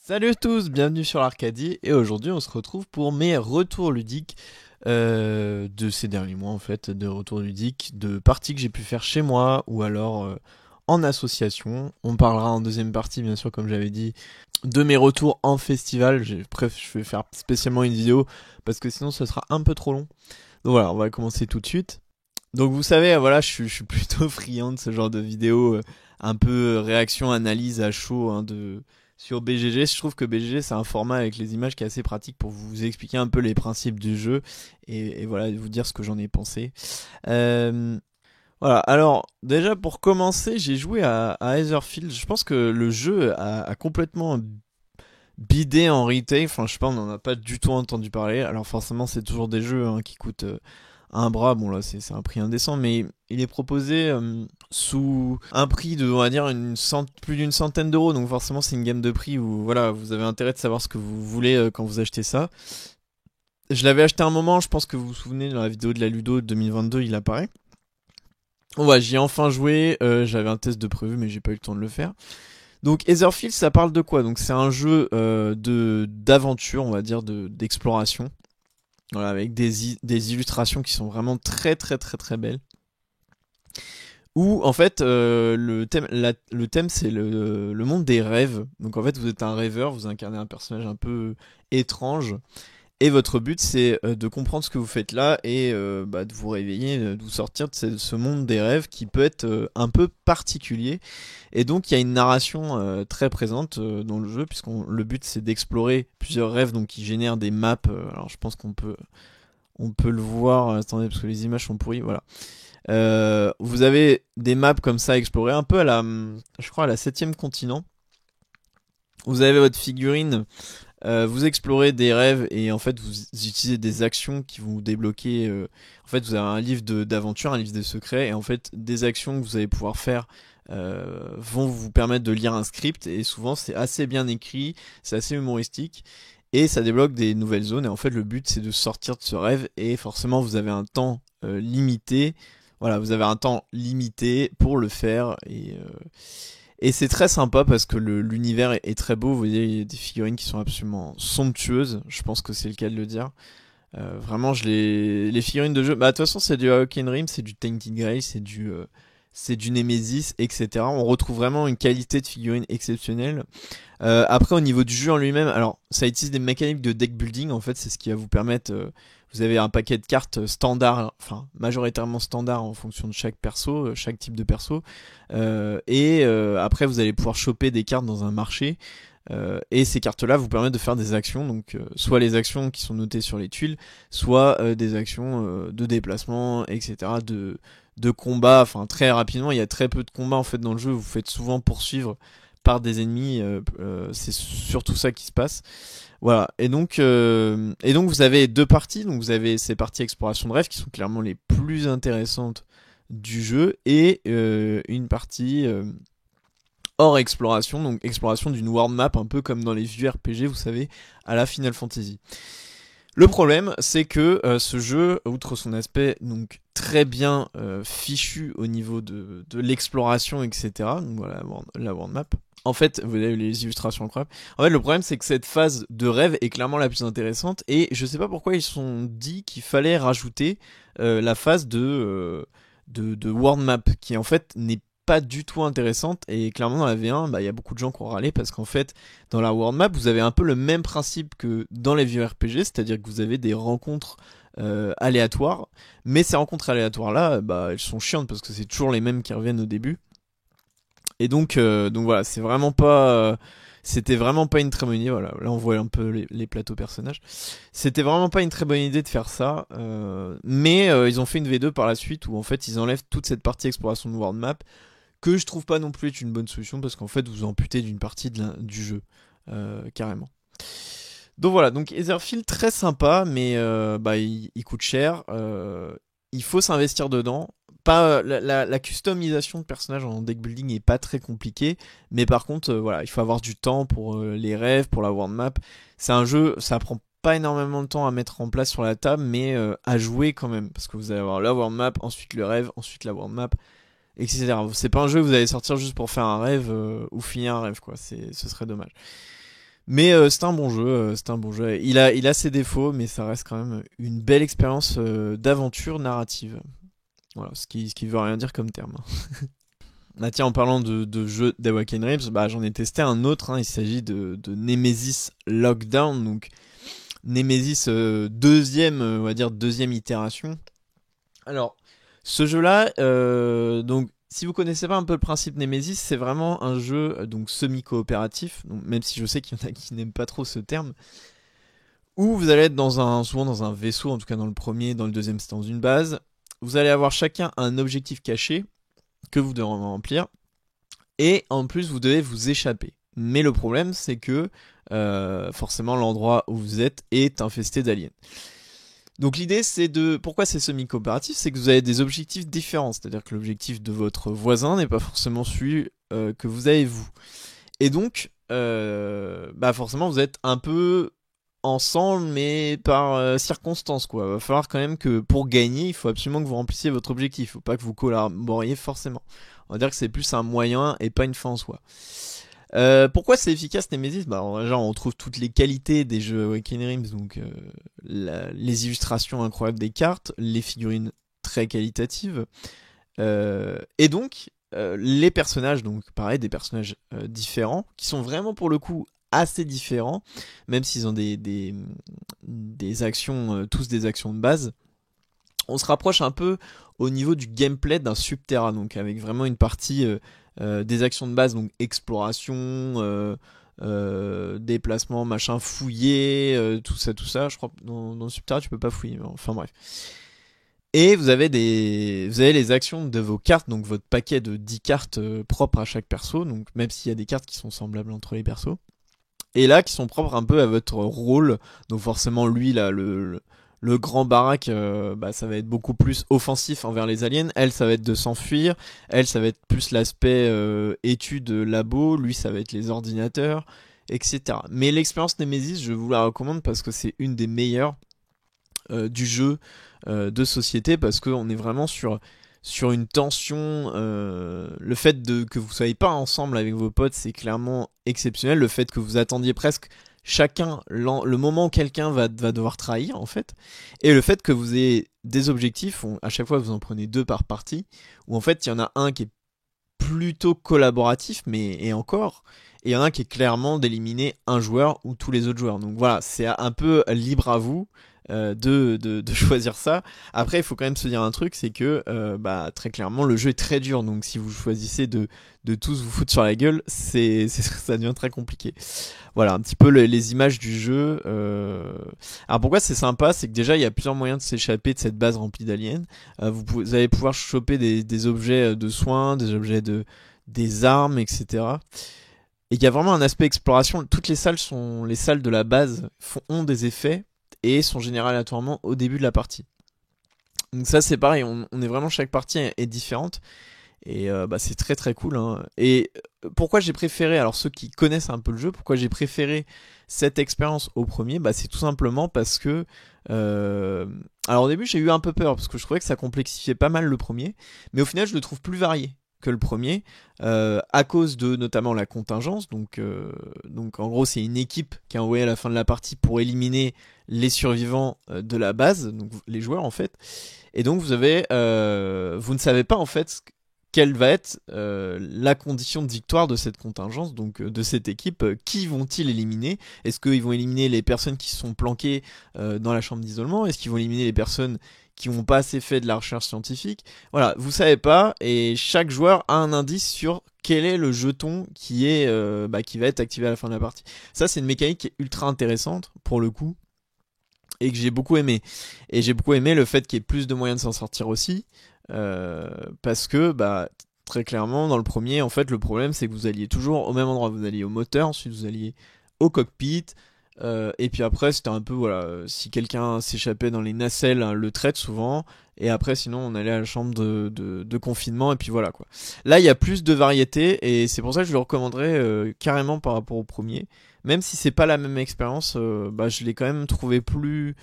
Salut à tous, bienvenue sur l'Arcadie et aujourd'hui on se retrouve pour mes retours ludiques de ces derniers mois en fait, de retours ludiques, de parties que j'ai pu faire chez moi ou alors en association. On parlera en deuxième partie bien sûr comme j'avais dit de mes retours en festival. Bref, je vais faire spécialement une vidéo parce que sinon ce sera un peu trop long. Donc voilà, on va commencer tout de suite. Donc vous savez, voilà, je suis plutôt friand de ce genre de vidéo, un peu réaction, analyse à chaud sur BGG. Je trouve que BGG c'est un format avec les images qui est assez pratique pour vous expliquer un peu les principes du jeu et voilà, vous dire ce que j'en ai pensé. Euh, voilà, alors déjà pour commencer, j'ai joué à Etherfield. Je pense que le jeu a complètement bidé en retail. Enfin, je sais pas, on n'en a pas du tout entendu parler. Alors forcément, c'est toujours des jeux qui coûtent un bras, bon là c'est un prix indécent, mais il est proposé sous un prix de, on va dire, plus d'une centaine d'euros, donc forcément c'est une gamme de prix où voilà, vous avez intérêt de savoir ce que vous voulez quand vous achetez ça. Je l'avais acheté un moment, je pense que vous vous souvenez, dans la vidéo de la Ludo de 2022, il apparaît. Bon bah j'y ai enfin joué, j'avais un test de prévu mais j'ai pas eu le temps de le faire. Donc Etherfield ça parle de quoi? Donc c'est un jeu d'aventure, on va dire, d'exploration. Voilà, avec des illustrations qui sont vraiment très très très très belles. Où en fait le thème c'est le monde des rêves. Donc en fait vous êtes un rêveur, vous incarnez un personnage un peu étrange. Et votre but c'est de comprendre ce que vous faites là et de vous réveiller, de vous sortir de ce monde des rêves qui peut être un peu particulier. Et donc il y a une narration très présente dans le jeu puisque le but c'est d'explorer plusieurs rêves donc qui génèrent des maps. Alors je pense qu'on peut le voir. Attendez, parce que les images sont pourries. Voilà. Vous avez des maps comme ça à explorer, un peu je crois, à la septième continent. Vous avez votre figurine, vous explorez des rêves et en fait vous utilisez des actions qui vont vous débloquer. En fait, vous avez un livre d'aventure, un livre des secrets, et en fait, des actions que vous allez pouvoir faire vont vous permettre de lire un script. Et souvent, c'est assez bien écrit, c'est assez humoristique. Et ça débloque des nouvelles zones. Et en fait, le but, c'est de sortir de ce rêve. Et forcément, vous avez un temps limité. Voilà, vous avez un temps limité pour le faire. Et c'est très sympa parce que l'univers est très beau. Vous voyez, il y a des figurines qui sont absolument somptueuses. Je pense que c'est le cas de le dire. Vraiment, les figurines de jeu. Bah, de toute façon, c'est du Awaken Rim, c'est du Tainted Grail, c'est du Nemesis, etc. On retrouve vraiment une qualité de figurine exceptionnelle. Après, au niveau du jeu en lui-même, alors ça utilise des mécaniques de deck building. En fait, c'est ce qui va vous permettre. Vous avez un paquet de cartes standard, enfin majoritairement standard en fonction de chaque perso, chaque type de perso. Après, vous allez pouvoir choper des cartes dans un marché. Et ces cartes-là vous permettent de faire des actions, donc soit les actions qui sont notées sur les tuiles, soit des actions de déplacement, etc. De combat. Enfin, très rapidement, il y a très peu de combats en fait dans le jeu. Vous faites souvent poursuivre par des ennemis, c'est surtout ça qui se passe. Voilà. Et donc vous avez deux parties. Donc vous avez ces parties exploration de rêve qui sont clairement les plus intéressantes du jeu et une partie hors exploration, donc exploration d'une world map un peu comme dans les vieux RPG, vous savez, à la Final Fantasy. Le problème, c'est que ce jeu, outre son aspect donc très bien fichu au niveau de l'exploration, etc. Donc voilà la world map. En fait, vous avez les illustrations incroyables. En fait, le problème, c'est que cette phase de rêve est clairement la plus intéressante. Et je sais pas pourquoi ils se sont dit qu'il fallait rajouter la phase de world map, qui en fait n'est pas du tout intéressante. Et clairement, dans la V1, il y a beaucoup de gens qui ont râlé parce qu'en fait, dans la world map, vous avez un peu le même principe que dans les vieux RPG, c'est-à-dire que vous avez des rencontres aléatoires. Mais ces rencontres aléatoires là, elles sont chiantes parce que c'est toujours les mêmes qui reviennent au début. Et donc voilà, c'était vraiment pas une très bonne idée. Voilà, là on voit un peu les plateaux personnages. C'était vraiment pas une très bonne idée de faire ça. Mais ils ont fait une V2 par la suite où en fait ils enlèvent toute cette partie exploration de world map que je trouve pas non plus être une bonne solution parce qu'en fait vous amputez d'une partie du jeu carrément. Donc voilà, donc Etherfield très sympa, mais il coûte cher. Il faut s'investir dedans. Pas la customisation de personnages en deck building est pas très compliquée, mais par contre voilà, il faut avoir du temps pour les rêves, pour la world map. C'est un jeu, ça prend pas énormément de temps à mettre en place sur la table, mais à jouer quand même, parce que vous allez avoir la world map, ensuite le rêve, ensuite la world map, etc. C'est pas un jeu que vous allez sortir juste pour faire un rêve ou finir un rêve, quoi. Ce serait dommage. Mais c'est un bon jeu, c'est un bon jeu. Il a ses défauts, mais ça reste quand même une belle expérience d'aventure narrative. Voilà, ce qui veut rien dire comme terme. Bah tiens, en parlant de jeux d'Awaken Realms, bah j'en ai testé un autre, hein, il s'agit de Nemesis Lockdown, donc Nemesis deuxième, on va dire deuxième itération. Alors, ce jeu-là, donc si vous connaissez pas un peu le principe Nemesis, c'est vraiment un jeu donc semi-coopératif, donc même si je sais qu'il y en a qui n'aiment pas trop ce terme, où vous allez être souvent dans un vaisseau, en tout cas dans le premier, dans le deuxième c'est dans une base. Vous allez avoir chacun un objectif caché que vous devez remplir, et en plus vous devez vous échapper. Mais le problème c'est que forcément l'endroit où vous êtes est infesté d'aliens. Donc l'idée c'est pourquoi c'est semi-coopératif, c'est que vous avez des objectifs différents, c'est-à-dire que l'objectif de votre voisin n'est pas forcément celui que vous avez vous. Et donc bah forcément vous êtes un peu ensemble mais par circonstance quoi. Il va falloir quand même que pour gagner il faut absolument que vous remplissiez votre objectif, il faut pas que vous collaboriez forcément. On va dire que c'est plus un moyen et pas une fin en soi. Pourquoi c'est efficace Nemesis? Bah déjà on retrouve toutes les qualités des jeux Awaken Realms, donc les illustrations incroyables des cartes, les figurines très qualitatives, et donc les personnages, donc pareil des personnages différents, qui sont vraiment pour le coup assez différents, même s'ils ont des actions, tous des actions de base. On se rapproche un peu au niveau du gameplay d'un Subterra, donc avec vraiment une partie des actions de base, donc exploration, déplacement, machin, fouiller, tout ça. Je crois que dans Subterra tu peux pas fouiller, enfin bref. Et vous avez les actions de vos cartes, donc votre paquet de 10 cartes propres à chaque perso, donc même s'il y a des cartes qui sont semblables entre les persos. Et là, qui sont propres un peu à votre rôle, donc forcément lui là, le grand baraque, bah, ça va être beaucoup plus offensif envers les aliens. Elle, ça va être de s'enfuir. Elle, ça va être plus l'aspect étude labo. Lui, ça va être les ordinateurs, etc. Mais l'expérience Nemesis, je vous la recommande parce que c'est une des meilleures du jeu de société, parce qu'on est vraiment sur une tension. Le fait que vous soyez pas ensemble avec vos potes, c'est clairement exceptionnel. Le fait que vous attendiez presque chacun le moment où quelqu'un va devoir trahir en fait, et le fait que vous ayez des objectifs, à chaque fois vous en prenez 2 par partie, où en fait il y en a un qui est plutôt collaboratif, et encore, et il y en a un qui est clairement d'éliminer un joueur ou tous les autres joueurs. Donc voilà, c'est un peu libre à vous de choisir ça. Après il faut quand même se dire un truc, c'est que bah, très clairement le jeu est très dur, donc si vous choisissez de tous vous foutre sur la gueule, ça devient très compliqué. Voilà un petit peu les images du jeu. Alors pourquoi c'est sympa, c'est que déjà il y a plusieurs moyens de s'échapper de cette base remplie d'aliens. Vous allez pouvoir choper des objets de soins, des objets des armes, etc. Et il y a vraiment un aspect exploration. Toutes les salles de la base ont des effets et sont générés aléatoirement au début de la partie. Donc ça c'est pareil, on est vraiment, chaque partie est différente. Et bah, c'est très très cool, hein. Et pourquoi j'ai préféré, alors ceux qui connaissent un peu le jeu, pourquoi j'ai préféré cette expérience au premier, bah c'est tout simplement parce que alors au début j'ai eu un peu peur parce que je trouvais que ça complexifiait pas mal le premier, mais au final je le trouve plus varié que le premier, à cause de notamment la contingence. Donc en gros c'est une équipe qui est envoyée à la fin de la partie pour éliminer les survivants de la base, donc les joueurs en fait. Et donc vous ne savez pas en fait quelle va être la condition de victoire de cette contingence, donc de cette équipe. Qui vont-ils éliminer? Est-ce qu'ils vont éliminer les personnes qui se sont planquées dans la chambre d'isolement? Est-ce qu'ils vont éliminer les personnes qui n'ont pas assez fait de la recherche scientifique? Voilà, vous savez pas, et chaque joueur a un indice sur quel est le jeton qui va être activé à la fin de la partie. Ça c'est une mécanique qui est ultra intéressante pour le coup, et que j'ai beaucoup aimé. Et j'ai beaucoup aimé le fait qu'il y ait plus de moyens de s'en sortir aussi. Parce que bah très clairement dans le premier en fait le problème c'est que vous alliez toujours au même endroit, vous alliez au moteur, ensuite vous alliez au cockpit, et puis après c'était un peu voilà, si quelqu'un s'échappait dans les nacelles, hein, le traite souvent, et après sinon on allait à la chambre de confinement, et puis voilà quoi. Là il y a plus de variété et c'est pour ça que je le recommanderais carrément par rapport au premier, même si c'est pas la même expérience. Bah je l'ai quand même trouvé plus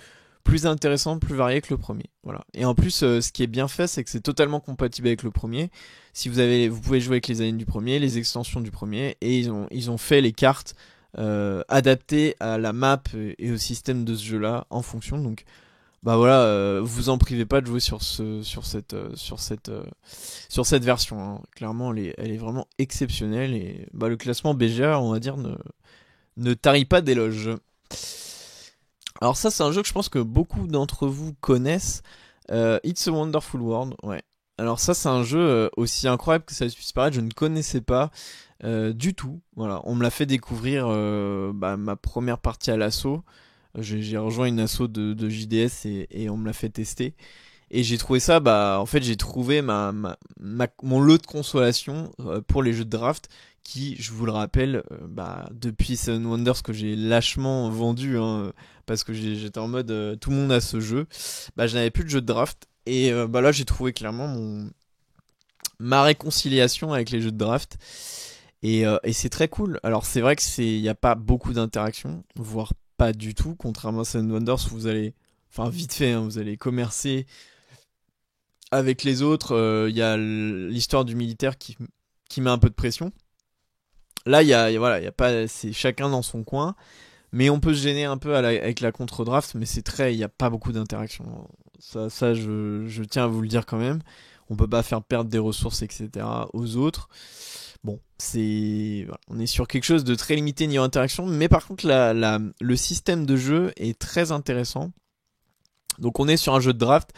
intéressant, plus varié que le premier. Voilà. Et en plus, ce qui est bien fait, c'est que c'est totalement compatible avec le premier. Si vous pouvez jouer avec les aliens du premier, les extensions du premier, et ils ont fait les cartes adapté à la map et au système de ce jeu-là en fonction. Donc bah voilà, vous en privez pas de jouer sur cette version, hein. Clairement, elle est vraiment exceptionnelle et bah, le classement BGA, on va dire, ne tarit pas d'éloges. Alors ça, c'est un jeu que je pense que beaucoup d'entre vous connaissent. It's a Wonderful World, ouais. Alors ça, c'est un jeu aussi incroyable que ça puisse paraître, je ne connaissais pas du tout. Voilà, on me l'a fait découvrir ma première partie à l'assaut. J'ai rejoint une asso de JDS et on me l'a fait tester. Et j'ai trouvé ça, bah, en fait, j'ai trouvé mon lot de consolation pour les jeux de draft qui, je vous le rappelle, bah, depuis Seven Wonders que j'ai lâchement vendu, hein, parce que j'étais en mode tout le monde a ce jeu, bah, je n'avais plus de jeu de draft. Et bah là, j'ai trouvé clairement ma réconciliation avec les jeux de draft. Et c'est très cool. Alors, c'est vrai que il n'y a pas beaucoup d'interactions, voire pas du tout, contrairement à Seven Wonders où vous allez, enfin, vite fait, hein, vous allez commercer avec les autres. Il y a l'histoire du militaire qui met un peu de pression. Là, voilà, il y a pas, c'est chacun dans son coin, mais on peut se gêner un peu avec la contre-draft, mais il y a pas beaucoup d'interactions. Ça, je tiens à vous le dire quand même. On peut pas faire perdre des ressources, etc. aux autres. Bon, voilà, on est sur quelque chose de très limité niveau interaction, mais par contre, le système de jeu est très intéressant. Donc, on est sur un jeu de draft.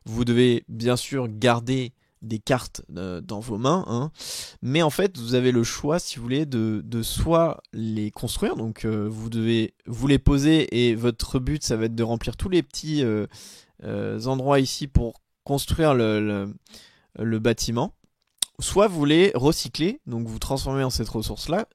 Vous devez bien sûr garder des cartes dans vos mains, hein. Mais en fait, vous avez le choix, si vous voulez, de soit les construire. Donc, vous devez vous les poser et votre but, ça va être de remplir tous les petits endroits ici pour construire le bâtiment. Soit vous les recycler, donc vous transformez en cette ressource-là,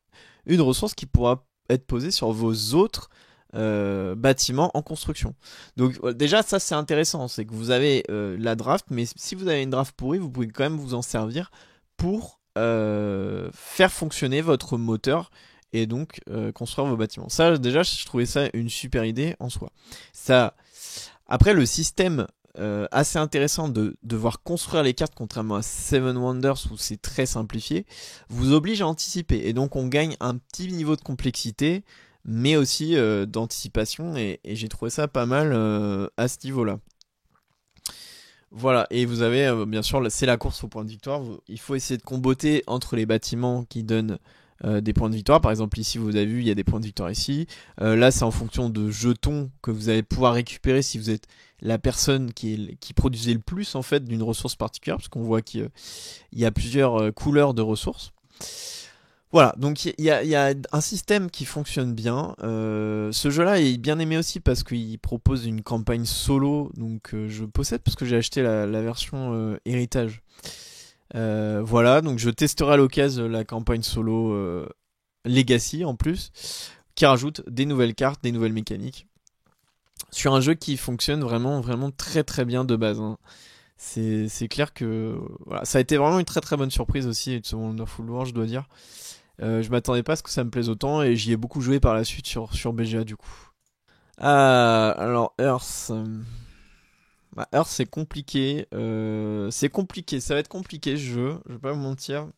une ressource qui pourra être posée sur vos autres bâtiments en construction. Donc déjà ça c'est intéressant, c'est que vous avez la draft, mais si vous avez une draft pourrie, vous pouvez quand même vous en servir pour faire fonctionner votre moteur et donc construire vos bâtiments. Ça déjà je trouvais ça une super idée en soi. Ça, après le système assez intéressant de devoir construire les cartes, contrairement à Seven Wonders où c'est très simplifié, vous oblige à anticiper. Et donc on gagne un petit niveau de complexité, mais aussi d'anticipation. Et j'ai trouvé ça pas mal à ce niveau-là. Voilà, et vous avez bien sûr, c'est la course au point de victoire. Il faut essayer de comboter entre les bâtiments qui donnent des points de victoire. Par exemple, ici, vous avez vu, il y a des points de victoire ici. Là, c'est en fonction de jetons que vous allez pouvoir récupérer si vous êtes la personne qui produisait le plus en fait d'une ressource particulière, parce qu'on voit qu'il y a plusieurs couleurs de ressources. Voilà, donc il y a un système qui fonctionne bien. Ce jeu-là est bien aimé aussi parce qu'il propose une campagne solo, donc je possède parce que j'ai acheté la version héritage. Voilà, donc je testerai à l'occasion la campagne solo Legacy en plus, qui rajoute des nouvelles cartes, des nouvelles mécaniques, sur un jeu qui fonctionne vraiment, vraiment très très bien de base, hein. C'est clair que voilà, ça a été vraiment une très très bonne surprise aussi, It's a Wonderful World, je dois dire. Je m'attendais pas à ce que ça me plaise autant et j'y ai beaucoup joué par la suite sur BGA du coup. Alors Earth. Earth c'est compliqué. Ça va être compliqué ce jeu, je vais pas vous mentir.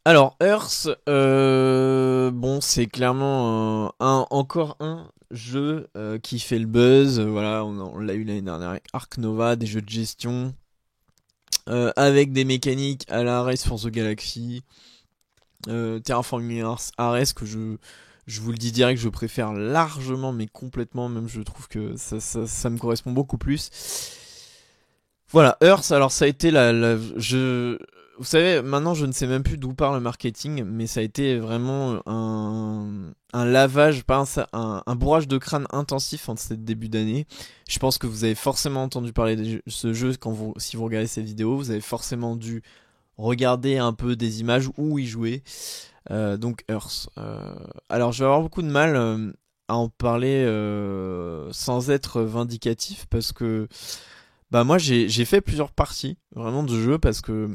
Alors Earth, bon c'est clairement encore un jeu qui fait le buzz. Voilà, on l'a eu l'année dernière avec Ark Nova, des jeux de gestion avec des mécaniques à la Race for the Galaxy. Terraforming Mars, Ares que je vous le dis direct, je préfère largement, mais complètement même, je trouve que ça me correspond beaucoup plus. Voilà, Earth, alors ça a été vous savez, maintenant je ne sais même plus d'où part le marketing, mais ça a été vraiment un lavage, pas un bourrage de crâne intensif en ce début d'année. Je pense que vous avez forcément entendu parler de ce jeu si vous regardez cette vidéo, vous avez forcément dû regarder un peu des images où y jouer. Donc Earth. Alors je vais avoir beaucoup de mal à en parler sans être vindicatif parce que bah moi j'ai fait plusieurs parties vraiment de jeu parce que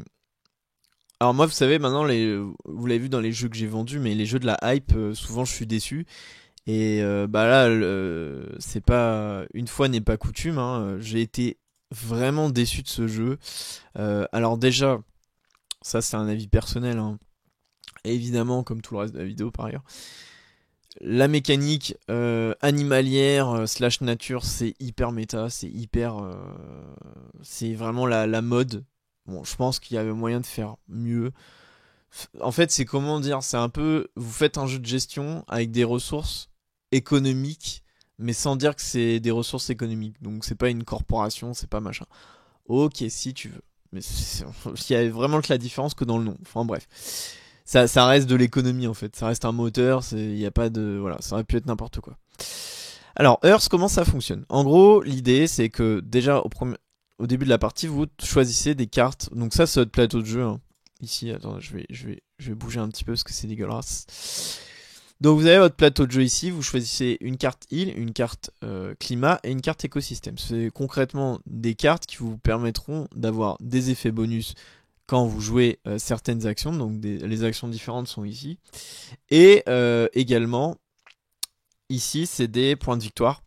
alors moi vous savez maintenant vous l'avez vu dans les jeux que j'ai vendus, mais les jeux de la hype souvent je suis déçu et bah là c'est pas une fois n'est pas coutume, hein. J'ai été vraiment déçu de ce jeu. Alors déjà ça c'est un avis personnel, hein. Et évidemment, comme tout le reste de la vidéo par ailleurs, La mécanique animalière slash nature, c'est hyper méta, c'est hyper... c'est vraiment la mode. Bon, je pense qu'il y avait moyen de faire mieux. En fait, c'est comment dire, c'est un peu... Vous faites un jeu de gestion avec des ressources économiques, mais sans dire que c'est des ressources économiques. Donc c'est pas une corporation, c'est pas machin. Ok, si tu veux. Mais il y a vraiment que la différence que dans le nom. Enfin bref. Ça reste de l'économie en fait. Ça reste un moteur, il y a pas de... Voilà, ça aurait pu être n'importe quoi. Alors, Earth, comment ça fonctionne? En gros, l'idée c'est que déjà au début de la partie, vous choisissez des cartes. Donc ça, c'est votre plateau de jeu. Hein. Ici, attends, je vais bouger un petit peu parce que c'est dégueulasse. Donc vous avez votre plateau de jeu ici, vous choisissez une carte île, une carte climat et une carte écosystème. C'est concrètement des cartes qui vous permettront d'avoir des effets bonus quand vous jouez certaines actions, donc les actions différentes sont ici. Et également, ici, c'est des points de victoire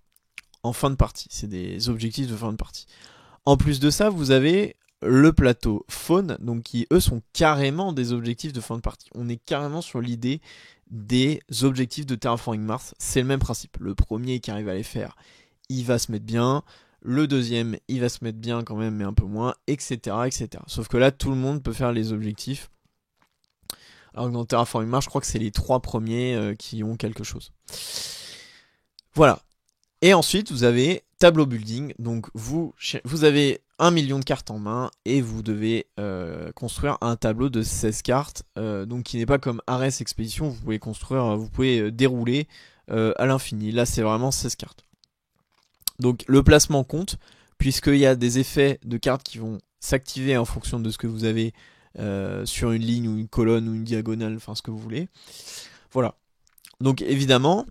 en fin de partie, c'est des objectifs de fin de partie. En plus de ça, vous avez le plateau faune, donc qui eux sont carrément des objectifs de fin de partie. On est carrément sur l'idée des objectifs de Terraforming Mars. C'est le même principe. Le premier qui arrive à les faire, il va se mettre bien. Le deuxième, il va se mettre bien quand même, mais un peu moins, etc., etc. Sauf que là, tout le monde peut faire les objectifs. Alors que dans Terraforming Mars, je crois que c'est les 3 premiers qui ont quelque chose. Voilà. Et ensuite, vous avez tableau building. Donc, vous avez 1 million de cartes en main et vous devez construire un tableau de 16 cartes. Donc, qui n'est pas comme Ares Expédition. Vous pouvez construire, vous pouvez dérouler à l'infini. Là, c'est vraiment 16 cartes. Donc, le placement compte, puisqu'il y a des effets de cartes qui vont s'activer en fonction de ce que vous avez sur une ligne ou une colonne ou une diagonale, enfin ce que vous voulez. Voilà. Donc, évidemment,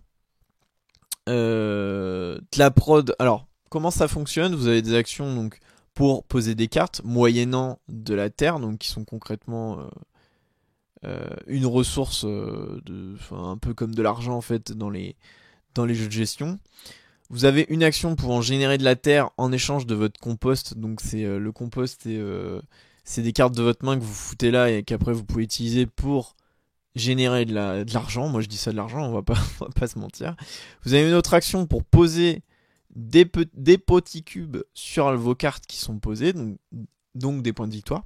la prod. Alors, comment ça fonctionne? Vous avez des actions donc pour poser des cartes moyennant de la terre, donc qui sont concrètement une ressource un peu comme de l'argent en fait dans les jeux de gestion. Vous avez une action pour en générer de la terre en échange de votre compost. Donc c'est le compost et c'est des cartes de votre main que vous foutez là et qu'après vous pouvez utiliser pour générer de l'argent. Moi je dis ça de l'argent, on va pas se mentir. Vous avez une autre action pour poser des petits cubes sur vos cartes qui sont posées, donc des points de victoire.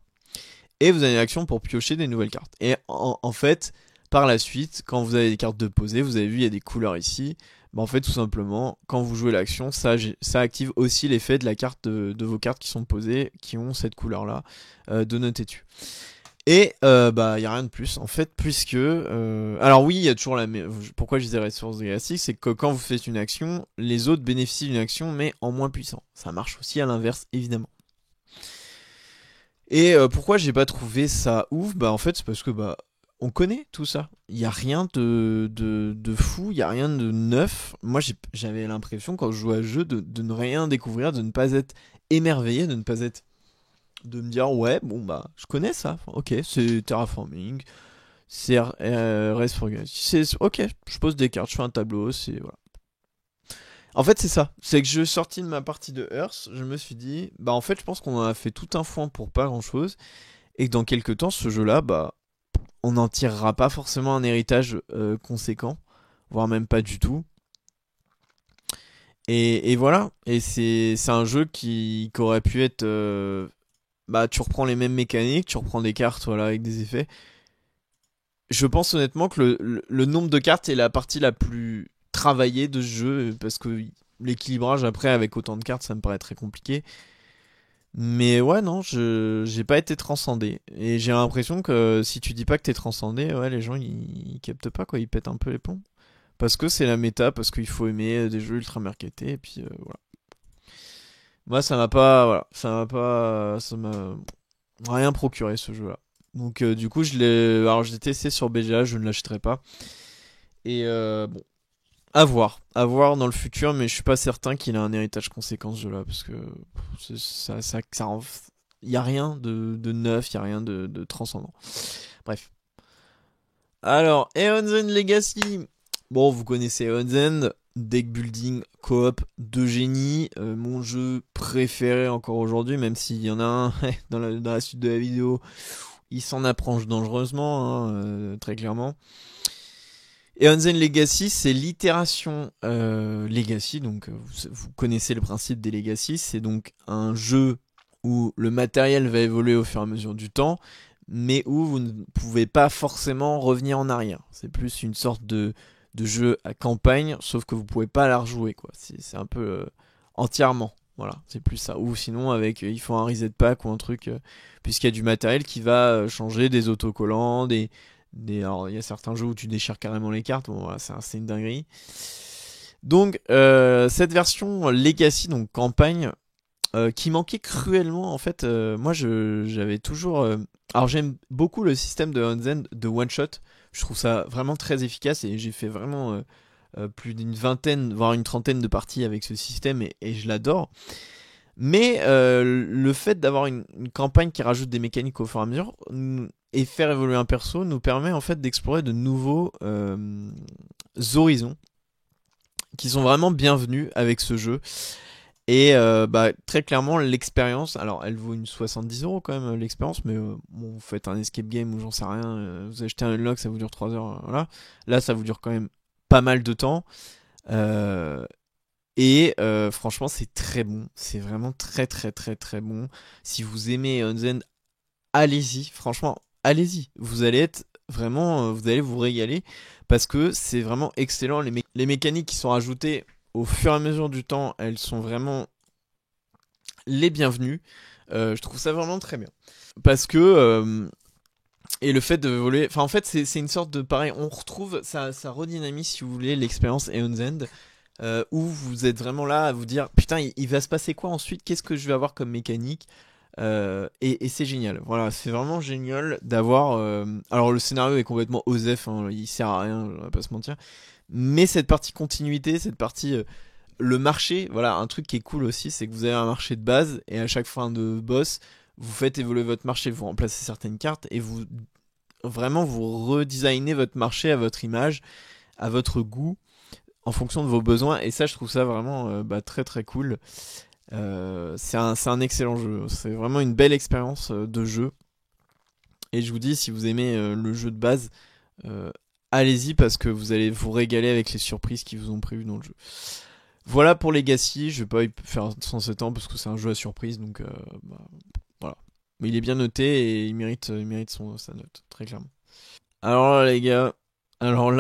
Et vous avez une action pour piocher des nouvelles cartes. Et en fait, par la suite, quand vous avez des cartes de poser, vous avez vu il y a des couleurs ici. Bah en fait, tout simplement, quand vous jouez l'action, ça active aussi l'effet de la carte de vos cartes qui sont posées, qui ont cette couleur-là, de noter dessus. Et bah il y a rien de plus en fait, puisque alors oui, il y a toujours pourquoi je disais ressources galactiques, c'est que quand vous faites une action, les autres bénéficient d'une action, mais en moins puissant. Ça marche aussi à l'inverse, évidemment. Et pourquoi j'ai pas trouvé ça ouf? Bah en fait, c'est parce que bah on connaît tout ça. Il y a rien de fou, il y a rien de neuf. Moi, j'avais l'impression quand je jouais à ce jeu de ne rien découvrir, de ne pas être émerveillé, de me dire ouais bon bah je connais ça. Enfin, ok, c'est terraforming, c'est Rest for Guys. C'est ok, je pose des cartes, je fais un tableau, c'est voilà. En fait, c'est ça. C'est que je suis sorti de ma partie de Earth, je me suis dit bah en fait, je pense qu'on en a fait tout un foin pour pas grand-chose et que dans quelques temps ce jeu-là bah on n'en tirera pas forcément un héritage conséquent, voire même pas du tout. Et voilà. Et c'est un jeu qui aurait pu être bah tu reprends les mêmes mécaniques, tu reprends des cartes voilà avec des effets. Je pense honnêtement que le nombre de cartes est la partie la plus travaillée de ce jeu parce que l'équilibrage après avec autant de cartes ça me paraît très compliqué. Mais ouais non, j'ai pas été transcendé et j'ai l'impression que si tu dis pas que t'es transcendé, ouais les gens ils captent pas quoi, ils pètent un peu les plombs parce que c'est la méta, parce qu'il faut aimer des jeux ultra marketés et puis voilà. Moi ça m'a pas voilà, ça m'a rien procuré ce jeu-là. Donc du coup je l'ai testé sur BGA, je ne l'achèterai pas. Et bon, à voir dans le futur, mais je suis pas certain qu'il ait un héritage conséquent ce jeu-là parce que il y a rien de neuf, il y a rien de transcendant. Bref. Alors, Aeon's End Legacy. Bon, vous connaissez Aeon's End, deck building coop de génie, mon jeu préféré encore aujourd'hui, même s'il y en a un dans la suite de la vidéo, il s'en approche dangereusement, hein, très clairement. Eon's End Legacy, c'est l'itération Legacy, donc vous connaissez le principe des Legacy, c'est donc un jeu où le matériel va évoluer au fur et à mesure du temps, mais où vous ne pouvez pas forcément revenir en arrière. C'est plus une sorte de jeu à campagne, sauf que vous pouvez pas la rejouer, quoi. C'est un peu entièrement. Voilà, c'est plus ça. Ou sinon, avec il faut un reset pack ou un truc, puisqu'il y a du matériel qui va changer des autocollants, alors il y a certains jeux où tu déchires carrément les cartes. Bon, voilà, c'est une dinguerie. Donc, cette version Legacy, donc campagne, qui manquait cruellement, en fait, moi j'avais toujours. Alors, j'aime beaucoup le système de Eon's End de one shot. Je trouve ça vraiment très efficace et j'ai fait vraiment plus d'une vingtaine, voire une trentaine de parties avec ce système et je l'adore. Mais le fait d'avoir une campagne qui rajoute des mécaniques au fur et à mesure et faire évoluer un perso nous permet en fait d'explorer de nouveaux horizons qui sont vraiment bienvenus avec ce jeu. Et très clairement, l'expérience, alors elle vaut une 70 € quand même, l'expérience, mais bon, vous faites un escape game ou j'en sais rien, vous achetez un unlock, ça vous dure 3 heures, voilà. Là, ça vous dure quand même pas mal de temps. Euh, Franchement, c'est très bon, c'est vraiment très très très très bon. Si vous aimez Onzen, allez-y, franchement, allez-y. Vous allez être vraiment, vous allez vous régaler parce que c'est vraiment excellent. Les mécaniques qui sont rajoutées au fur et à mesure du temps, elles sont vraiment les bienvenues. Je trouve ça vraiment très bien. Parce que et le fait de voler, enfin en fait c'est une sorte de pareil, on retrouve ça redynamise si vous voulez l'expérience Eon's End où vous êtes vraiment là à vous dire putain il va se passer quoi ensuite, qu'est-ce que je vais avoir comme mécanique. Et c'est génial, voilà, c'est vraiment génial d'avoir. Alors le scénario est complètement osef, hein, il sert à rien, on va pas se mentir. Mais cette partie continuité, cette partie le marché, voilà, un truc qui est cool aussi, c'est que vous avez un marché de base et à chaque fin de boss, vous faites évoluer votre marché, vous remplacez certaines cartes et vous vraiment vous redesignez votre marché à votre image, à votre goût, en fonction de vos besoins. Et ça, je trouve ça vraiment très très cool. C'est un excellent jeu. C'est vraiment une belle expérience de jeu. Et je vous dis, si vous aimez le jeu de base, euh, allez-y parce que vous allez vous régaler avec les surprises qui vous ont prévues dans le jeu. Voilà pour Legacy. Je vais pas y faire 107 ans parce que c'est un jeu à surprise. Donc voilà. Mais il est bien noté et il mérite sa note, très clairement. Alors là, les gars. Alors il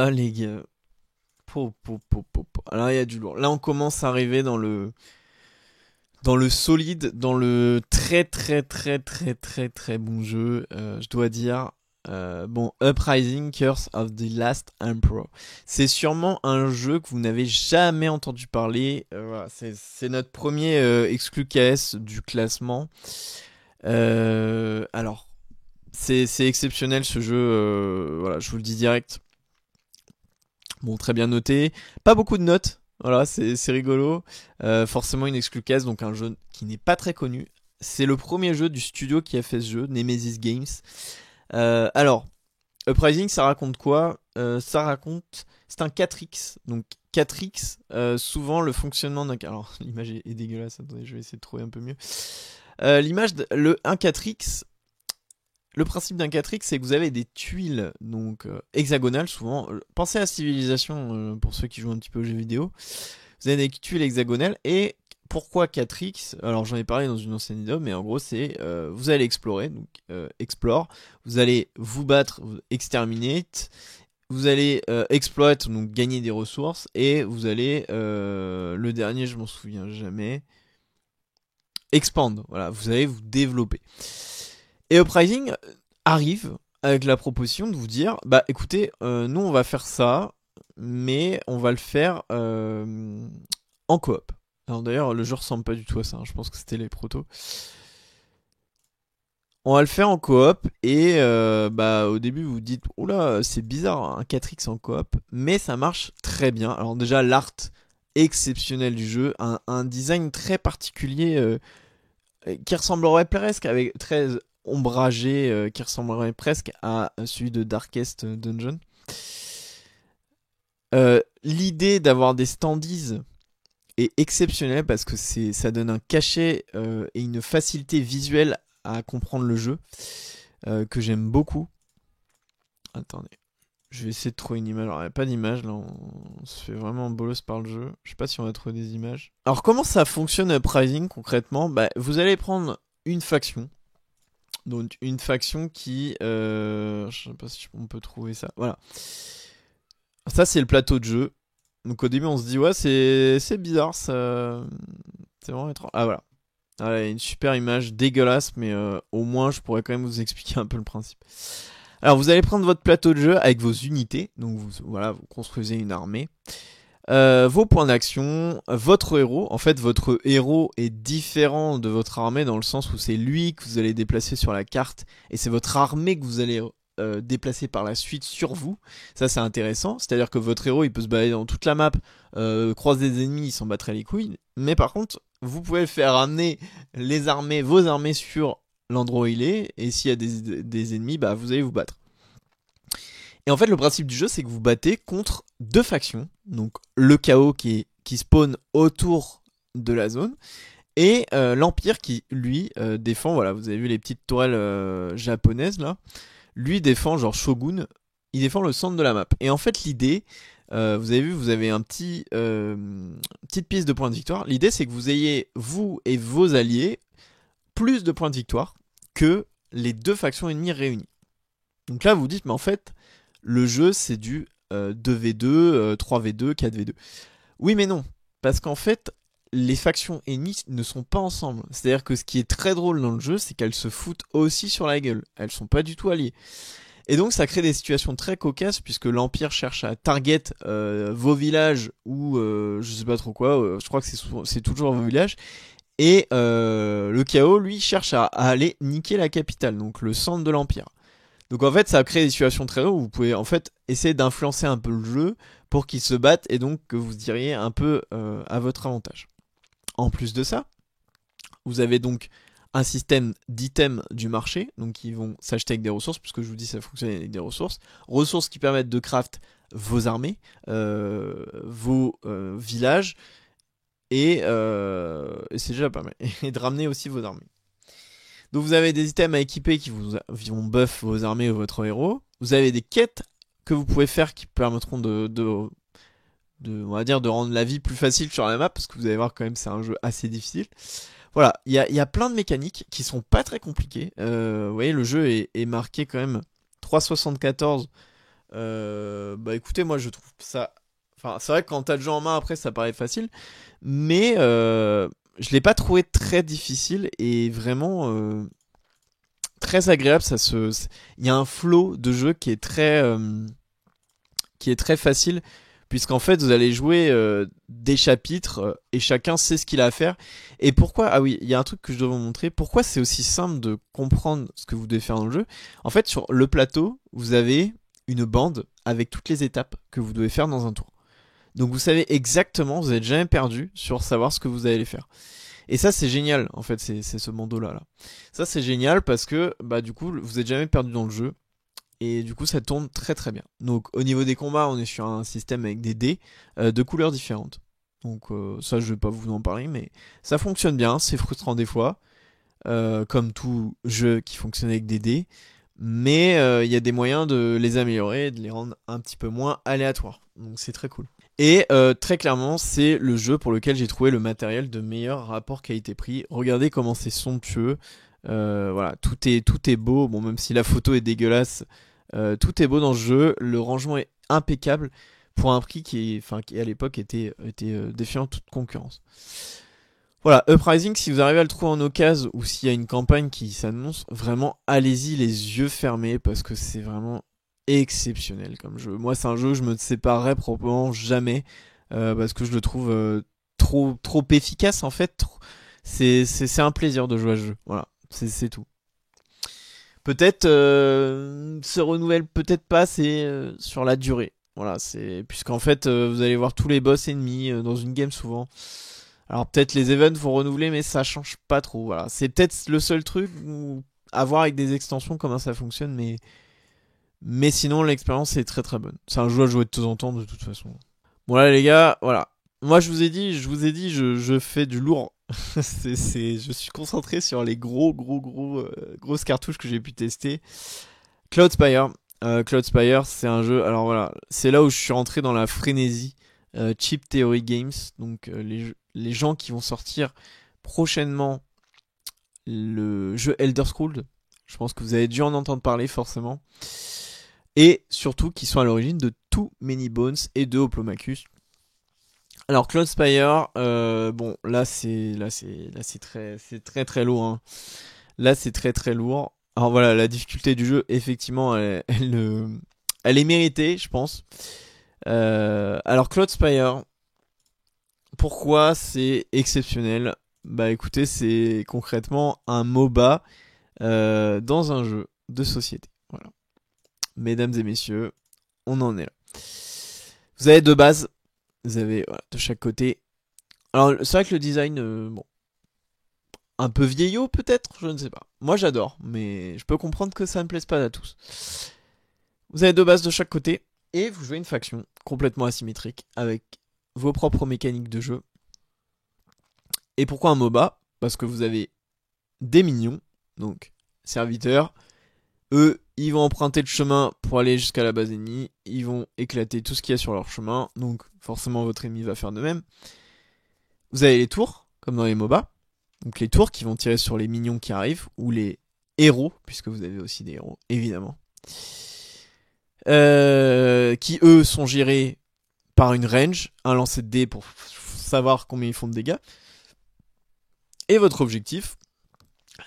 y a du lourd. Là, on commence à arriver dans le solide, dans le très très très très très très bon jeu, je dois dire. Bon, Uprising Curse of the Last Emperor. C'est sûrement un jeu que vous n'avez jamais entendu parler. Voilà, c'est notre premier exclu KS du classement. Alors, c'est exceptionnel ce jeu. Voilà, je vous le dis direct. Bon, très bien noté. Pas beaucoup de notes. Voilà, c'est rigolo. Forcément une exclu case, donc un jeu qui n'est pas très connu. C'est le premier jeu du studio qui a fait ce jeu, Nemesis Games. Alors, Uprising, ça raconte quoi? Ça raconte... C'est un 4X. Donc 4X, souvent le fonctionnement d'un... Alors, l'image est dégueulasse. Attendez, je vais essayer de trouver un peu mieux. L'image, un 4X... Le principe d'un 4X, c'est que vous avez des tuiles donc hexagonales souvent. Pensez à Civilisation pour ceux qui jouent un petit peu aux jeux vidéo. Vous avez des tuiles hexagonales et pourquoi 4X? Alors j'en ai parlé dans une ancienne vidéo, mais en gros c'est vous allez explorer, donc explore. Vous allez vous battre, exterminate. Vous allez exploit, donc gagner des ressources et vous allez le dernier, je m'en souviens jamais. Expand. Voilà, vous allez vous développer. Et Uprising arrive avec la proposition de vous dire bah écoutez, nous on va faire ça, mais on va le faire en coop. Alors d'ailleurs, le jeu ressemble pas du tout à ça, hein, je pense que c'était les protos. On va le faire en coop et au début vous vous dites oula, c'est bizarre un 4X en coop, mais ça marche très bien. Alors déjà l'art exceptionnel du jeu, un design très particulier qui ressemblerait presque avec très ombragé, qui ressemblerait presque à celui de Darkest Dungeon. L'idée d'avoir des standees est exceptionnelle parce que ça donne un cachet et une facilité visuelle à comprendre le jeu que j'aime beaucoup. Attendez. Je vais essayer de trouver une image. Alors, il n'y a pas d'image, là. On se fait vraiment bolos par le jeu. Je sais pas si on va trouver des images. Alors, comment ça fonctionne Uprising concrètement? Bah, vous allez prendre une faction. Donc, une faction qui. Je sais pas si on peut trouver ça. Voilà. Ça, c'est le plateau de jeu. Donc, au début, on se dit, ouais, c'est bizarre. Ça... C'est vraiment étrange. Ah, voilà. Voilà, une super image dégueulasse, mais au moins, je pourrais quand même vous expliquer un peu le principe. Alors, vous allez prendre votre plateau de jeu avec vos unités. Donc, voilà, vous construisez une armée. Vos points d'action, votre héros. En fait, votre héros est différent de votre armée dans le sens où c'est lui que vous allez déplacer sur la carte et c'est votre armée que vous allez déplacer par la suite sur vous. Ça, c'est intéressant. C'est-à-dire que votre héros, il peut se balader dans toute la map, croiser des ennemis, il s'en battrait les couilles. Mais par contre, vous pouvez faire amener vos armées sur l'endroit où il est, et s'il y a des ennemis, bah vous allez vous battre. Et en fait, le principe du jeu, c'est que vous battez contre deux factions. Donc, le chaos qui spawn autour de la zone. Et l'Empire qui, lui, défend, voilà, vous avez vu les petites tourelles japonaises, là. Lui défend, genre Shogun, il défend le centre de la map. Et en fait, l'idée, vous avez vu, vous avez petite piste de points de victoire. L'idée, c'est que vous ayez, vous et vos alliés, plus de points de victoire que les deux factions ennemies réunies. Donc là, vous dites, mais en fait, le jeu, c'est du 2v2, 3v2, 4v2. Oui, mais non. Parce qu'en fait, les factions ennemies ne sont pas ensemble. C'est-à-dire que ce qui est très drôle dans le jeu, c'est qu'elles se foutent aussi sur la gueule. Elles sont pas du tout alliées. Et donc, ça crée des situations très cocasses, puisque l'Empire cherche à target vos villages, ou je sais pas trop quoi, je crois que c'est toujours vos villages. Et le chaos, lui, cherche à aller niquer la capitale, donc le centre de l'Empire. Donc en fait, ça crée des situations très drôles où vous pouvez en fait essayer d'influencer un peu le jeu pour qu'ils se battent et donc que vous diriez un peu à votre avantage. En plus de ça, vous avez donc un système d'items du marché, donc qui vont s'acheter avec des ressources, puisque je vous dis ça fonctionne avec des ressources. Ressources qui permettent de craft vos armées, vos villages, et c'est déjà pas mal. Et de ramener aussi vos armées. Donc vous avez des items à équiper qui vont buff vos armées ou votre héros. Vous avez des quêtes que vous pouvez faire qui permettront on va dire, de rendre la vie plus facile sur la map, parce que vous allez voir quand même c'est un jeu assez difficile. Voilà, il y a plein de mécaniques qui sont pas très compliquées. Vous voyez, le jeu est marqué quand même 3,74. Bah écoutez, moi je trouve ça... Enfin, c'est vrai que quand t'as le jeu en main après ça paraît facile, mais je l'ai pas trouvé très difficile et vraiment très agréable. Il y a un flow de jeu qui est très facile, puisqu'en fait vous allez jouer des chapitres et chacun sait ce qu'il a à faire. Et pourquoi? Ah oui, il y a un truc que je dois vous montrer. Pourquoi c'est aussi simple de comprendre ce que vous devez faire dans le jeu? En fait, sur le plateau, vous avez une bande avec toutes les étapes que vous devez faire dans un tour. Donc vous savez exactement, vous n'êtes jamais perdu sur savoir ce que vous allez faire. Et ça c'est génial, en fait, c'est ce bandeau là. Ça c'est génial parce que bah du coup vous n'êtes jamais perdu dans le jeu. Et du coup ça tourne très très bien. Donc au niveau des combats, on est sur un système avec des dés de couleurs différentes. Donc ça je vais pas vous en parler, mais ça fonctionne bien, c'est frustrant des fois. Comme tout jeu qui fonctionne avec des dés. Mais il y a des moyens de les améliorer et de les rendre un petit peu moins aléatoires. Donc c'est très cool. Et très clairement, c'est le jeu pour lequel j'ai trouvé le matériel de meilleur rapport qualité-prix. Regardez comment c'est somptueux. Voilà, tout est beau. Bon, même si la photo est dégueulasse, tout est beau dans ce jeu. Le rangement est impeccable pour un prix qui à l'époque était défiant toute concurrence. Voilà, Uprising, si vous arrivez à le trouver en occasion ou s'il y a une campagne qui s'annonce, vraiment allez-y les yeux fermés parce que c'est vraiment exceptionnel comme jeu. Moi, c'est un jeu que je me séparerai probablement jamais parce que je le trouve trop efficace en fait. C'est un plaisir de jouer à ce jeu. Voilà, c'est tout. Peut-être se renouvelle peut-être pas, c'est sur la durée. Voilà, c'est puisqu'en fait vous allez voir tous les boss ennemis dans une game souvent. Alors peut-être les events vont renouveler, mais ça change pas trop. Voilà, c'est peut-être le seul truc à voir avec des extensions comment ça fonctionne, mais sinon l'expérience est très très bonne. C'est un jeu à jouer de temps en temps de toute façon. Bon là les gars, voilà. Moi je vous ai dit, je fais du lourd. Je suis concentré sur les grosses cartouches que j'ai pu tester. Cloudspire. Cloud Spire, c'est un jeu. Alors voilà, c'est là où je suis rentré dans la frénésie. Chip Theory Games, donc les gens qui vont sortir prochainement le jeu Elder Scrolls. Je pense que vous avez dû en entendre parler forcément. Et surtout qui sont à l'origine de Too Many Bones et de Hoplomachus. Alors Cloud Spire, bon là c'est très très lourd. Hein. Là c'est très très lourd. Alors voilà, la difficulté du jeu, effectivement, elle est méritée, je pense. Alors Cloud Spire, pourquoi c'est exceptionnel? Bah écoutez, c'est concrètement un MOBA dans un jeu de société. Voilà. Mesdames et messieurs, on en est là. Vous avez deux bases, vous avez voilà, de chaque côté. Alors c'est vrai que le design, bon, un peu vieillot peut-être, je ne sais pas. Moi j'adore, mais je peux comprendre que ça ne plaise pas à tous. Vous avez deux bases de chaque côté et vous jouez une faction complètement asymétrique avec vos propres mécaniques de jeu. Et pourquoi un MOBA? Parce que vous avez des minions, donc serviteurs. Eux, ils vont emprunter le chemin pour aller jusqu'à la base ennemie. Ils vont éclater tout ce qu'il y a sur leur chemin. Donc forcément votre ennemi va faire de même. Vous avez les tours, comme dans les MOBA. Donc les tours qui vont tirer sur les minions qui arrivent. Ou les héros, puisque vous avez aussi des héros, évidemment. Qui eux sont gérés par une range. Un lancer de dés pour savoir combien ils font de dégâts. Et votre objectif,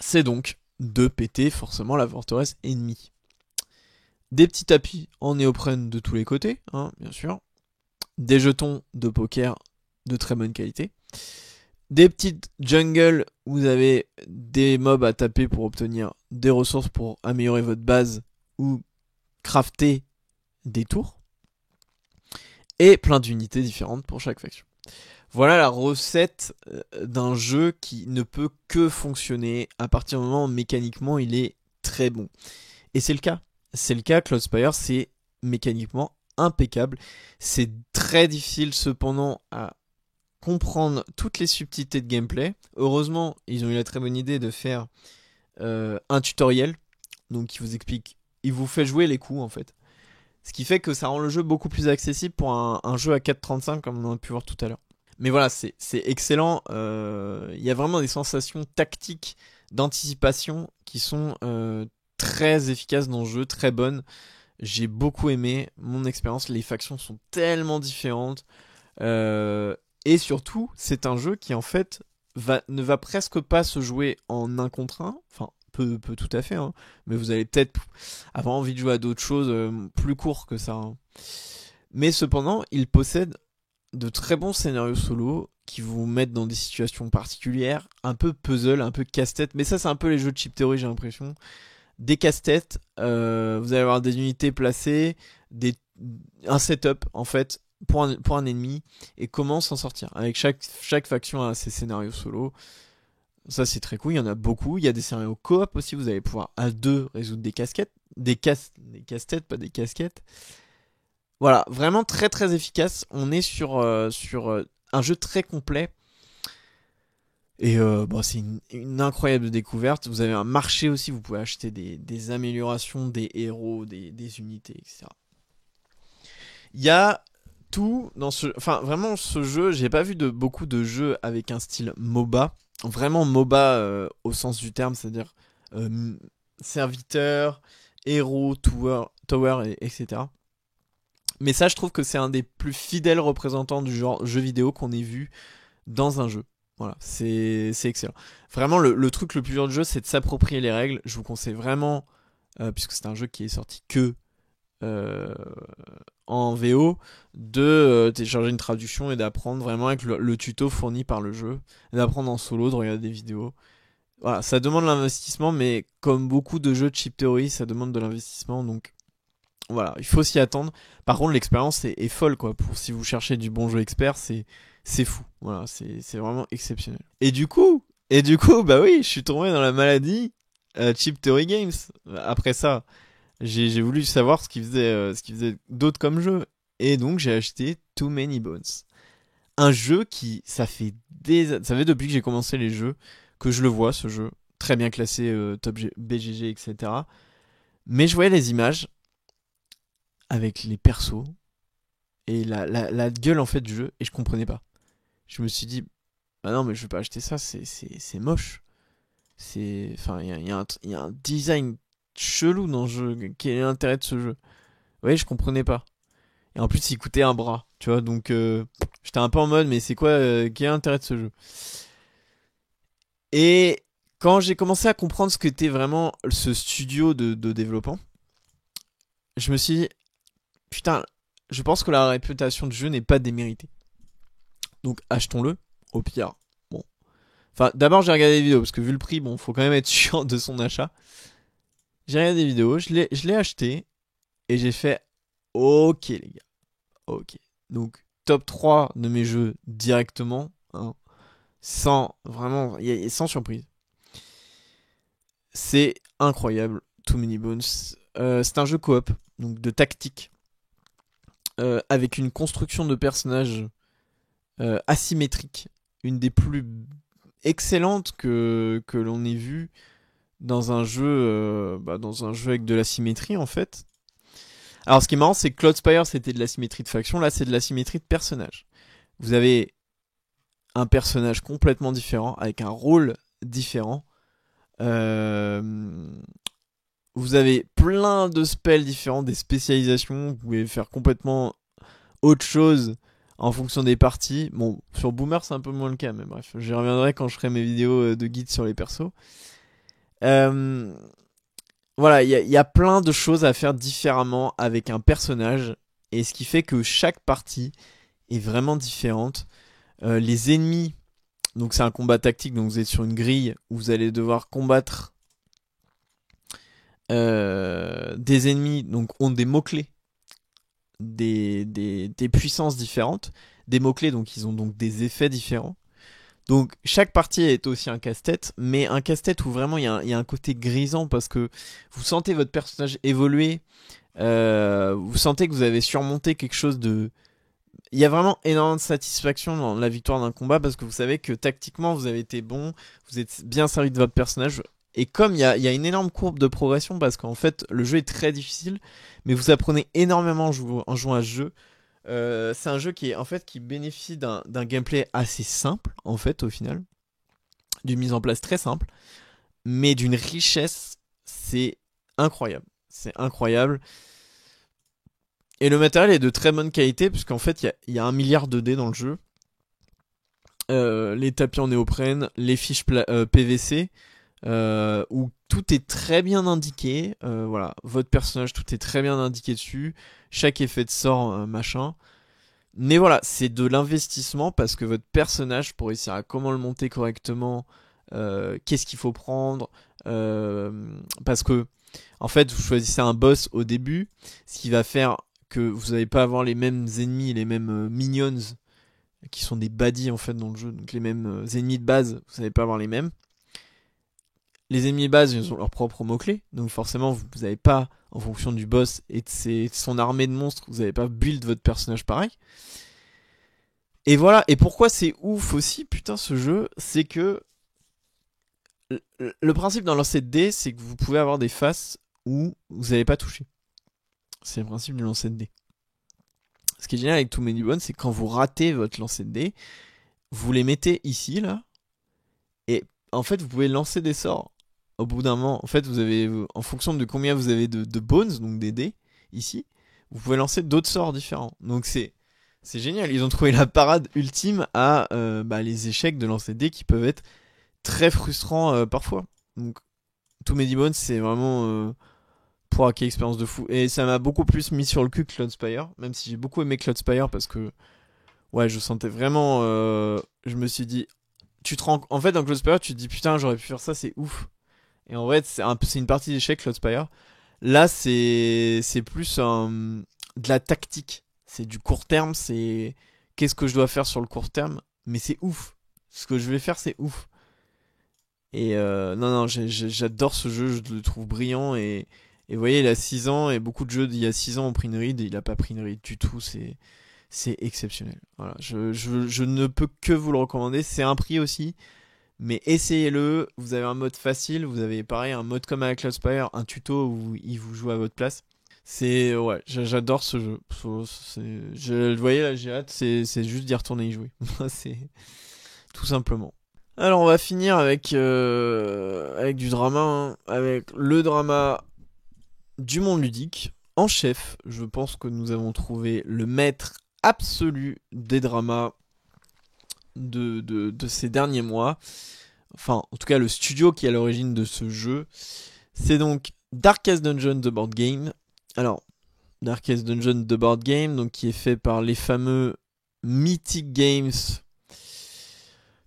c'est donc de péter forcément la forteresse ennemie. Des petits tapis en néoprène de tous les côtés, hein, bien sûr. Des jetons de poker de très bonne qualité. Des petites jungles où vous avez des mobs à taper pour obtenir des ressources pour améliorer votre base ou crafter des tours. Et plein d'unités différentes pour chaque faction. Voilà la recette d'un jeu qui ne peut que fonctionner à partir du moment où mécaniquement il est très bon. Et c'est le cas. C'est le cas, Cloud Spire, c'est mécaniquement impeccable. C'est très difficile cependant à comprendre toutes les subtilités de gameplay. Heureusement, ils ont eu la très bonne idée de faire un tutoriel. Donc qui vous explique, il vous fait jouer les coups en fait. Ce qui fait que ça rend le jeu beaucoup plus accessible pour un jeu à 4.35 comme on a pu voir tout à l'heure. Mais voilà, c'est excellent. Il y a vraiment des sensations tactiques d'anticipation qui sont très efficaces dans le jeu, très bonnes. J'ai beaucoup aimé mon expérience. Les factions sont tellement différentes. Et surtout, c'est un jeu qui en fait ne va presque pas se jouer en 1 contre 1. Enfin, peut tout à fait. Hein. Mais vous allez peut-être avoir envie de jouer à d'autres choses plus courtes que ça. Hein. Mais cependant, il possède de très bons scénarios solo qui vous mettent dans des situations particulières, un peu puzzle, un peu casse-tête, mais ça c'est un peu les jeux de Chip Theory j'ai l'impression. Des casse-têtes, vous allez avoir des unités placées, un setup en fait pour un ennemi et comment s'en sortir. Avec chaque faction a ses scénarios solo. Ça c'est très cool, il y en a beaucoup. Il y a des scénarios coop aussi, vous allez pouvoir à deux résoudre des casquettes, des casse-têtes, pas des casquettes. Voilà, vraiment très très efficace. On est sur un jeu très complet. Et bon, c'est une incroyable découverte. Vous avez un marché aussi, vous pouvez acheter des améliorations, des héros, des unités, etc. Il y a tout dans ce... Enfin, vraiment, ce jeu, j'ai pas vu beaucoup de jeux avec un style MOBA. Vraiment MOBA au sens du terme, c'est-à-dire serviteur, héros, tower, etc. Mais ça, je trouve que c'est un des plus fidèles représentants du genre jeu vidéo qu'on ait vu dans un jeu. Voilà, c'est excellent. Vraiment, le truc le plus dur du jeu, c'est de s'approprier les règles. Je vous conseille vraiment, puisque c'est un jeu qui est sorti que euh, en VO, de télécharger une traduction et d'apprendre vraiment avec le tuto fourni par le jeu, d'apprendre en solo, de regarder des vidéos. Voilà, ça demande l'investissement, mais comme beaucoup de jeux de Chip Theory, ça demande de l'investissement, donc voilà, il faut s'y attendre. Par contre, l'expérience est folle, quoi. Pour si vous cherchez du bon jeu expert, c'est fou. Voilà, c'est vraiment exceptionnel. Et du coup, bah oui, je suis tombé dans la maladie Chip Theory Games. Après ça, j'ai voulu savoir ce qu'ils faisaient d'autre comme jeu. Et donc, j'ai acheté Too Many Bones. Un jeu qui, ça fait depuis que j'ai commencé les jeux que je le vois, ce jeu. Très bien classé, top BGG, etc. Mais je voyais les images. avec les persos et la gueule en fait du jeu, et je comprenais pas. Je me suis dit, bah non, mais je vais pas acheter ça, c'est moche. Enfin, il y a un design chelou dans le jeu. Quel est l'intérêt de ce jeu? Ouais, je comprenais pas. Et en plus, il coûtait un bras, tu vois, donc j'étais un peu en mode, mais c'est quoi, quel est l'intérêt de ce jeu? Et quand j'ai commencé à comprendre ce qu'était vraiment ce studio de développement, je me suis dit, putain, je pense que la réputation du jeu n'est pas déméritée. Donc achetons-le, au pire. Bon. Enfin, d'abord j'ai regardé des vidéos, parce que vu le prix, bon, faut quand même être sûr de son achat. J'ai regardé des vidéos, je l'ai acheté, et j'ai fait, ok les gars, ok. Donc top 3 de mes jeux directement, hein, sans, vraiment, sans surprise. C'est incroyable, Too Many Bones. C'est un jeu coop, donc de tactique, avec une construction de personnages asymétrique, une des plus excellentes que l'on ait vues dans un jeu avec de la symétrie en fait. Alors ce qui est marrant, c'est que Cloud Spire c'était de la symétrie de faction, là c'est de la symétrie de personnage. Vous avez un personnage complètement différent, avec un rôle différent. Euh, Vous avez plein de spells différents, des spécialisations, vous pouvez faire complètement autre chose en fonction des parties. Bon, sur Boomer c'est un peu moins le cas, mais bref, j'y reviendrai quand je ferai mes vidéos de guide sur les persos. Euh, voilà, y a plein de choses à faire différemment avec un personnage, et ce qui fait que chaque partie est vraiment différente. Les ennemis, donc c'est un combat tactique, donc vous êtes sur une grille où vous allez devoir combattre des ennemis, donc ont des mots-clés, des puissances différentes, des mots-clés, donc ils ont donc des effets différents. Donc chaque partie est aussi un casse-tête, mais un casse-tête où vraiment il y a un côté grisant parce que vous sentez votre personnage évoluer, vous sentez que vous avez surmonté quelque chose de... Il y a vraiment énormément de satisfaction dans la victoire d'un combat parce que vous savez que tactiquement vous avez été bon, vous êtes bien servi de votre personnage. Et comme il y a une énorme courbe de progression parce qu'en fait le jeu est très difficile, mais vous apprenez énormément en jouant à ce jeu. C'est un jeu qui est en fait qui bénéficie d'un gameplay assez simple en fait au final, d'une mise en place très simple, mais d'une richesse, c'est incroyable. C'est incroyable. Et le matériel est de très bonne qualité puisqu'en fait il y a 1 milliard de dés dans le jeu. Les tapis en néoprène, les fiches PVC, où tout est très bien indiqué. Voilà, votre personnage, tout est très bien indiqué dessus. Chaque effet de sort, machin. Mais voilà, c'est de l'investissement parce que votre personnage, pour réussir à comment le monter correctement, qu'est-ce qu'il faut prendre, parce que en fait, vous choisissez un boss au début, ce qui va faire que vous n'allez pas avoir les mêmes ennemis, les mêmes minions, qui sont des baddies en fait dans le jeu, donc les mêmes ennemis de base, vous n'allez pas avoir les mêmes. Les ennemis de base, ils ont leurs propres mots-clés, donc forcément, vous n'avez pas, en fonction du boss et de son armée de monstres, vous n'avez pas build votre personnage pareil. Et voilà, et pourquoi c'est ouf aussi, putain, ce jeu, c'est que le principe dans lancer de dés, c'est que vous pouvez avoir des faces où vous n'allez pas toucher. C'est le principe du lancer de dés. Ce qui est génial avec Too Many Bones, c'est que quand vous ratez votre lancer de dés, vous les mettez ici, là, et en fait, vous pouvez lancer des sorts. Au bout d'un moment, en fait, vous avez, en fonction de combien vous avez de bones, donc des dés, ici, vous pouvez lancer d'autres sorts différents. Donc c'est génial. Ils ont trouvé la parade ultime à les échecs de lancer de dés qui peuvent être très frustrants parfois. Donc, Too Many Bones, c'est vraiment... quelle expérience de fou. Et ça m'a beaucoup plus mis sur le cul que Cloud Spire, même si j'ai beaucoup aimé Cloud Spire parce que... Ouais, je sentais vraiment... je me suis dit... En fait, dans Cloud Spire, tu te dis, putain, j'aurais pu faire ça, c'est ouf. Et en vrai, c'est une partie d'échec, Cloud Spire. Là, c'est plus de la tactique. C'est du court terme, c'est qu'est-ce que je dois faire sur le court terme. Mais c'est ouf. Ce que je vais faire, c'est ouf. Et non, j'adore ce jeu, je le trouve brillant. Et vous voyez, il a 6 ans, et beaucoup de jeux d'il y a 6 ans ont pris une ride, et il a pas pris une ride du tout. C'est exceptionnel. Voilà, je ne peux que vous le recommander. C'est un prix aussi. Mais essayez-le, vous avez un mode facile, vous avez pareil un mode comme avec Cloud Spire, un tuto où il vous joue à votre place. Ouais, j'adore ce jeu. Vous voyez là, j'ai hâte, c'est juste d'y retourner y jouer. C'est tout simplement. Alors on va finir avec du drama, hein, avec le drama du monde ludique. En chef, je pense que nous avons trouvé le maître absolu des dramas de ces derniers mois. Enfin, en tout cas, le studio qui est à l'origine de ce jeu. C'est donc Darkest Dungeon The Board Game. Alors, Darkest Dungeon The Board Game, donc qui est fait par les fameux Mythic Games.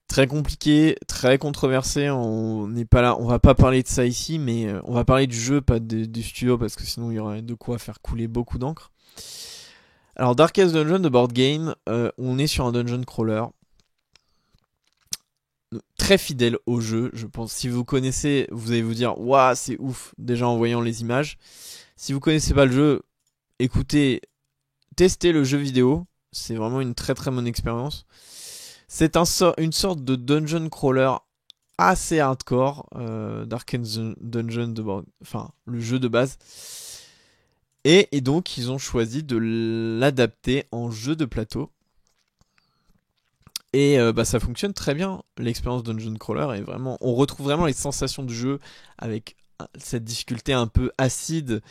Très compliqué, très controversé. On n'est pas là, on va pas parler de ça ici, mais on va parler du jeu, pas du studio, parce que sinon il y aurait de quoi faire couler beaucoup d'encre. Alors, Darkest Dungeon The Board Game, on est sur un dungeon crawler. Très fidèle au jeu, je pense. Si vous connaissez, vous allez vous dire waouh, c'est ouf, déjà en voyant les images. Si vous connaissez pas le jeu, écoutez, testez le jeu vidéo, c'est vraiment une très très bonne expérience. C'est une sorte de dungeon crawler assez hardcore, Darkest Dungeon enfin le jeu de base. Et donc ils ont choisi de l'adapter en jeu de plateau. Et ça fonctionne très bien. L'expérience Dungeon Crawler est vraiment... On retrouve vraiment les sensations du jeu avec cette difficulté un peu acide,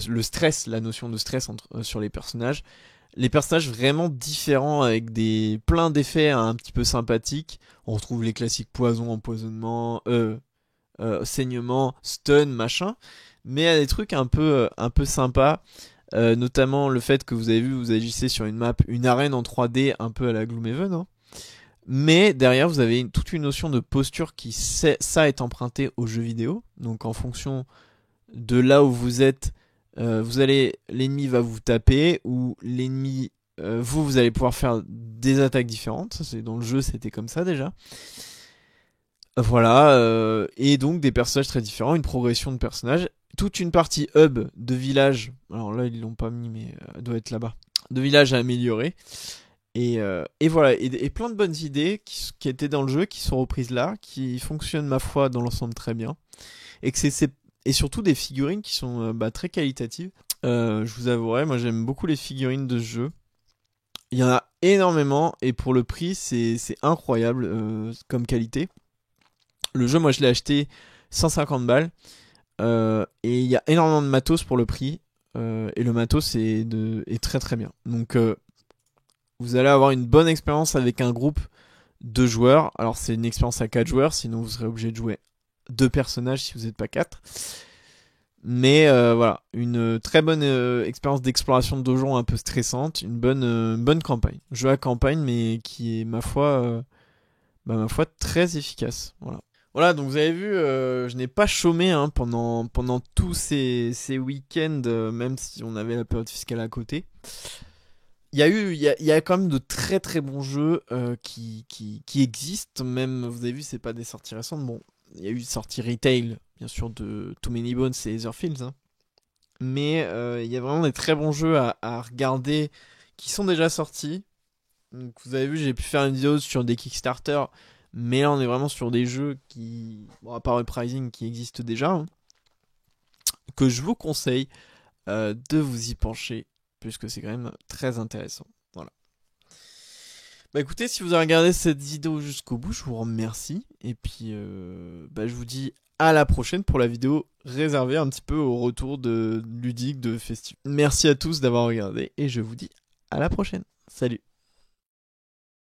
le stress, la notion de stress sur les personnages. Les personnages vraiment différents avec plein d'effets un petit peu sympathiques. On retrouve les classiques poison, empoisonnement, saignement, stun, machin. Mais il y a des trucs un peu sympas. Notamment le fait que vous avez vu, vous agissez sur une map, une arène en 3D un peu à la Gloomhaven, hein. Mais derrière, vous avez toute une notion de posture qui, ça est emprunté aux jeux vidéo. Donc en fonction de là où vous êtes, l'ennemi va vous taper, ou l'ennemi, vous allez pouvoir faire des attaques différentes. Ça, dans le jeu, c'était comme ça déjà. Voilà, et donc des personnages très différents, une progression de personnages. Toute une partie hub de village, alors là ils l'ont pas mis, mais doit être là-bas, de village à améliorer. Et voilà, et plein de bonnes idées qui étaient dans le jeu, qui sont reprises là, qui fonctionnent ma foi dans l'ensemble très bien. Et et surtout des figurines qui sont très qualitatives. Je vous avouerai, moi j'aime beaucoup les figurines de ce jeu. Il y en a énormément, et pour le prix c'est incroyable comme qualité. Le jeu, moi je l'ai acheté 150 balles. Et il y a énormément de matos pour le prix. Et le matos est très très bien. Donc vous allez avoir une bonne expérience avec un groupe de joueurs. Alors c'est une expérience à 4 joueurs, sinon vous serez obligé de jouer 2 personnages si vous n'êtes pas 4. Mais voilà, une très bonne expérience d'exploration de donjon un peu stressante, une bonne campagne. Jeu à campagne, mais qui est ma foi très efficace. Voilà, donc vous avez vu, je n'ai pas chômé hein, pendant tous ces week-ends, même si on avait la période fiscale à côté. Il y a quand même de très très bons jeux qui existent. Même, vous avez vu, c'est pas des sorties récentes. Bon, il y a eu une sortie retail, bien sûr, de Too Many Bones et Etherfields. Hein. Mais il y a vraiment des très bons jeux à regarder qui sont déjà sortis. Donc vous avez vu, j'ai pu faire une vidéo sur des Kickstarter. Mais là, on est vraiment sur des jeux qui, bon, à part Uprising, qui existent déjà. Hein, que je vous conseille de vous y pencher. Puisque c'est quand même très intéressant. Voilà. Bah écoutez, si vous avez regardé cette vidéo jusqu'au bout, je vous remercie. Et puis, je vous dis à la prochaine pour la vidéo réservée un petit peu au retour de ludique, de festif. Merci à tous d'avoir regardé et je vous dis à la prochaine. Salut.